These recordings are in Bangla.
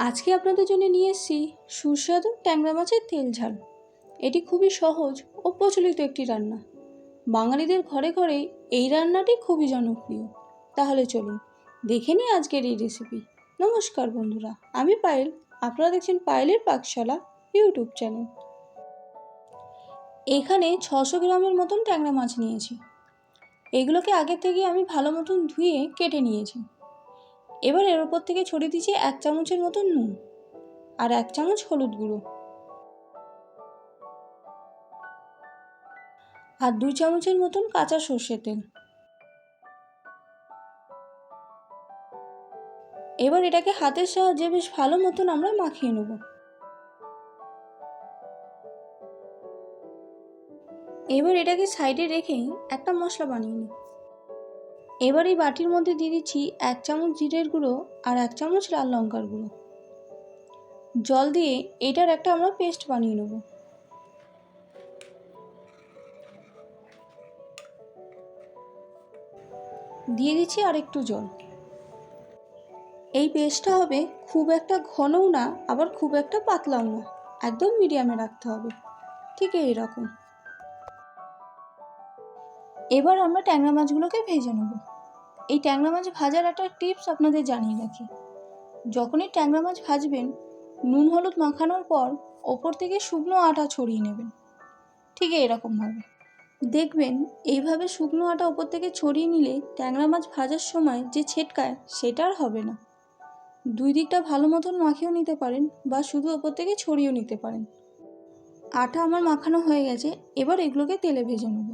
আজকে আপনাদের জন্য নিয়ে এসেছি সুস্বাদু ট্যাংরা মাছের তেল ঝাল। এটি খুবই সহজ ও প্রচলিত একটি রান্না। বাঙালিদের ঘরে ঘরে এই রান্নাটি খুবই জনপ্রিয়। তাহলে চলুন দেখে নিই আজকের এই রেসিপি। নমস্কার বন্ধুরা, আমি পায়েল। আপনারা দেখছেন পায়েলের পাকশালা ইউটিউব চ্যানেল। এখানে 600 গ্রামের মতন ট্যাংরা মাছ নিয়েছি। এগুলোকে আগে থেকে আমি ভালো মতন ধুয়ে কেটে নিয়েছি। এবার এর ওপর থেকে ছড়িয়ে দিচ্ছি 1 চামচের মতন নুন আর 1 চামচ হলুদ গুঁড়ো আর 2 চামচের মতন কাঁচা সর্ষের তেল। এবার এটাকে হাতের সাহায্যে বেশ ভালো মতন আমরা মাখিয়ে নেব। এবার এটাকে সাইডে রেখেই একটা মশলা বানিয়ে নিই। এবার এই বাটির মধ্যে দিয়ে দিচ্ছি 1 চামচ জিরের গুঁড়ো আর 1 চামচ লাল লঙ্কার গুঁড়ো। জল দিয়ে এটার একটা আমরা পেস্ট বানিয়ে নেব। দিয়ে দিচ্ছি আর একটু জল। এই পেস্টটা হবে খুব একটা ঘনও না, আবার খুব একটা পাতলাও না, একদম মিডিয়ামে রাখতে হবে, ঠিক এইরকম। এবার আমরা ট্যাংরা মাছগুলোকে ভেজে নেব। এই ট্যাংরা মাছ ভাজার একটা টিপস আপনাদের জানিয়ে রাখি। যখনই ট্যাংরা মাছ ভাজবেন, নুন হলুদ মাখানোর পর ওপর থেকে শুকনো আটা ছড়িয়ে নেবেন, ঠিক এরকমভাবে। দেখবেন এইভাবে শুকনো আটা ওপর থেকে ছড়িয়ে নিলে ট্যাংরা মাছ ভাজার সময় যে ছেটকায় সেটা আর হবে না। দুই দিকটা ভালো মতন মাখিয়েও নিতে পারেন বা শুধু ওপর থেকে ছড়িয়েও নিতে পারেন। আটা আমার মাখানো হয়ে গেছে। এবার এগুলোকে তেলে ভেজে নেব।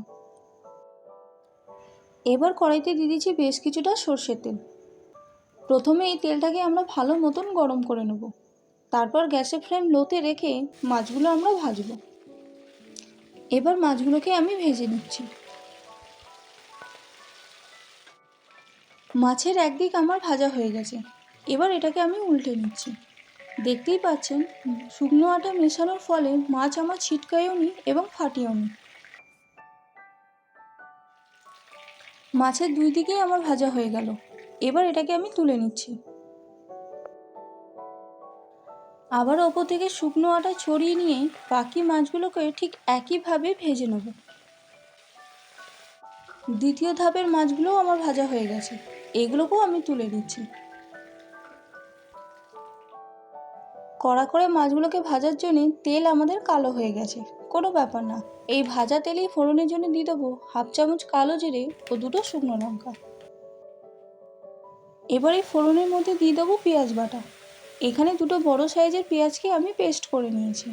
এবার কড়াইতে দিয়ে দিচ্ছি বেশ কিছুটা সর্ষের তেল। প্রথমে এই তেলটাকে আমরা ভালো মতন গরম করে নেব। তারপর গ্যাসের ফ্লেম লোতে রেখে মাছগুলো আমরা ভাজবো। এবার মাছগুলোকে আমি ভেজে নিচ্ছি। মাছের একদিক আমার ভাজা হয়ে গেছে। এবার এটাকে আমি উল্টে নিচ্ছি। দেখতেই পাচ্ছেন শুকনো আটা মেশানোর ফলে মাছ আমার ছিটকায়ও নি এবং ফাটিয়েও নি। মাছের দুই দিকেই আমার ভাজা হয়ে গেল। এবার এটাকে আমি তুলে নিচ্ছি। আবার ওপর থেকে শুকনো আটা ছড়িয়ে নিয়ে বাকি মাছগুলোকে ঠিক একইভাবে ভেজে নেব। দ্বিতীয় ধাপের মাছগুলোও আমার ভাজা হয়ে গেছে। এগুলোকেও আমি তুলে নিচ্ছি। কড়া করে মাছগুলোকে ভাজার জন্য তেল আমাদের কালো হয়ে গেছে, কোনো ব্যাপার না। এই ভাজা তেলেই ফোড়নের জন্য দিয়ে দেবো 1/2 চামচ কালো জিরে ও 2টো শুকনো লঙ্কা। এবার এই ফোড়নের মধ্যে দিয়ে দেবো পেঁয়াজ বাটা। এখানে 2টো বড় সাইজের পেঁয়াজকে আমি পেস্ট করে নিয়েছি।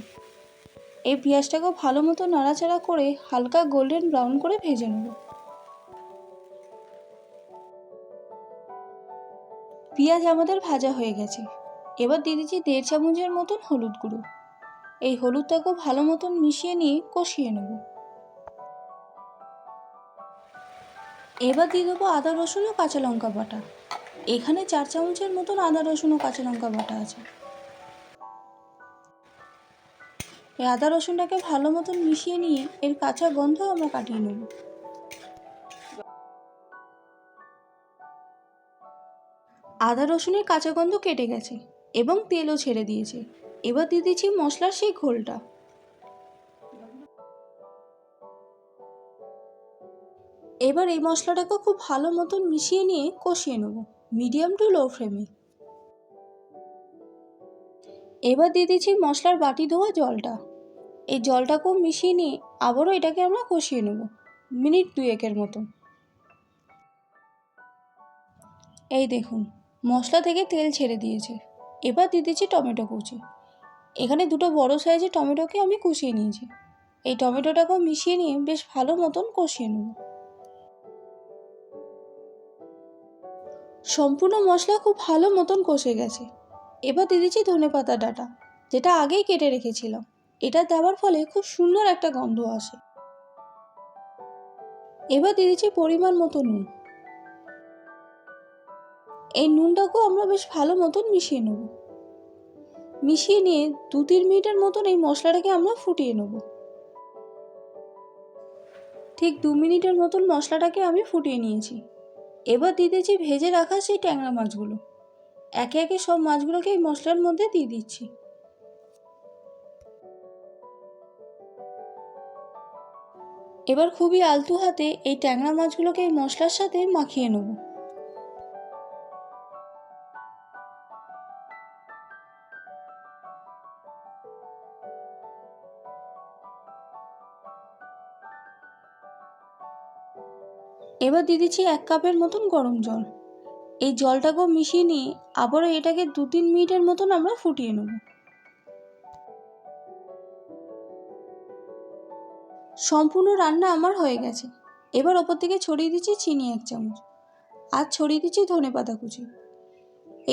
এই পেঁয়াজটাকেও ভালো মতো নাড়াচাড়া করে হালকা গোল্ডেন ব্রাউন করে ভেজে নেব। পেঁয়াজ আমাদের ভাজা হয়ে গেছে। এবার দিয়ে দিচ্ছি 1.5 চামচের মতন হলুদ গুঁড়ো। এই হলুদটাকেও ভালো মতন মিশিয়ে নিয়ে কষিয়ে নেব। এবার দিয়ে দেবো আদা রসুন ও কাঁচা লঙ্কা বাটা। এখানে 4 চামচের মতন আদা রসুন ও কাঁচা লঙ্কা বাটা আছে। এই আদা রসুনটাকে ভালো মতন মিশিয়ে নিয়ে এর কাঁচা গন্ধ আমরা কাটিয়ে নেব। আদা রসুনের কাঁচা গন্ধ কেটে গেছে এবং তেলও ছেড়ে দিয়েছে। এবার দিয়ে দিচ্ছি মশলার সেই ঘোলটা। এবার এই মশলাটাকে খুব ভালো মতন মিশিয়ে নিয়ে কষিয়ে নেব মিডিয়াম টু লো ফ্লেমে। এবার দিয়ে দিচ্ছি মশলার বাটি ধোয়া জলটা। এই জলটাকেও মিশিয়ে নিয়ে আবারও এটাকে আমরা কষিয়ে নেব মিনিট 2-1 মতো। এই দেখুন মশলা থেকে তেল ছেড়ে দিয়েছে। এবার দিয়ে দিচ্ছি টমেটো কুচি। এখানে 2টো বড় সাইজের টমেটোকে আমি কষিয়ে নিয়েছি। এই টমেটোটাকেও মিশিয়ে নিয়ে বেশ ভালো মতন কষিয়ে নেব। সম্পূর্ণ মশলা খুব ভালো মতন কষে গেছে। এবার দিয়ে দিচ্ছি ধনেপাতা ডাঁটা, যেটা আগেই কেটে রেখেছিলাম। এটা দেওয়ার ফলে খুব সুন্দর একটা গন্ধ আসে। এবার দিয়ে দিচ্ছি পরিমাণ মতো নুন। এই নুনটাকেও আমরা বেশ ভালো মতন মিশিয়ে নেব। মিশিয়ে নিয়ে 2-3 মিনিটের মতন এই মশলাটাকে আমরা ফুটিয়ে নেব। ঠিক 2 মিনিটের মতন মশলাটাকে আমি ফুটিয়ে নিয়েছি। এবার দিয়ে দিয়েছি ভেজে রাখা সেই ট্যাংরা মাছগুলো। একে একে সব মাছগুলোকে এই মশলার মধ্যে দিয়ে দিচ্ছি। এবার খুবই আলতু হাতে এই ট্যাংরা মাছগুলোকে এই মশলার সাথে মাখিয়ে নেব। এবার দিয়ে দিচ্ছি 1 কাপের মতন গরম জল। এই জলটাকেও মিশিয়ে নিয়ে আবারও এটাকে 2-3 মিনিটের মতন আমরা ফুটিয়ে নেব। সম্পূর্ণ রান্না আমার হয়ে গেছে। এবার ওপর থেকে ছড়িয়ে দিচ্ছি চিনি 1 চামচ, আর ছড়িয়ে দিচ্ছি ধনেপাতা কুচি।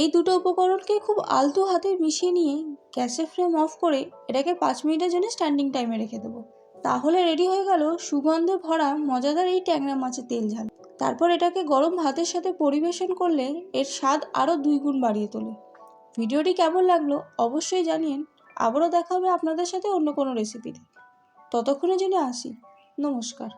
এই দুটো উপকরণকে খুব আলতু হাতে মিশিয়ে নিয়ে গ্যাসের ফ্লেম অফ করে এটাকে 5 মিনিটের জন্য স্ট্যান্ডিং টাইমে রেখে দেবো। তাহলে রেডি হয়ে গেল সুগন্ধে ভরা মজাদার এই ট্যাংরা মাছের তেল ঝাল। তারপর এটাকে গরম ভাতের সাথে পরিবেশন করলে এর স্বাদ আরও 2 গুণ বাড়িয়ে তোলে। ভিডিওটি কেমন লাগলো অবশ্যই জানিয়েন। আবারও দেখা হবে আপনাদের সাথে অন্য কোনো রেসিপিতে। ততক্ষণের জন্য আসি। নমস্কার।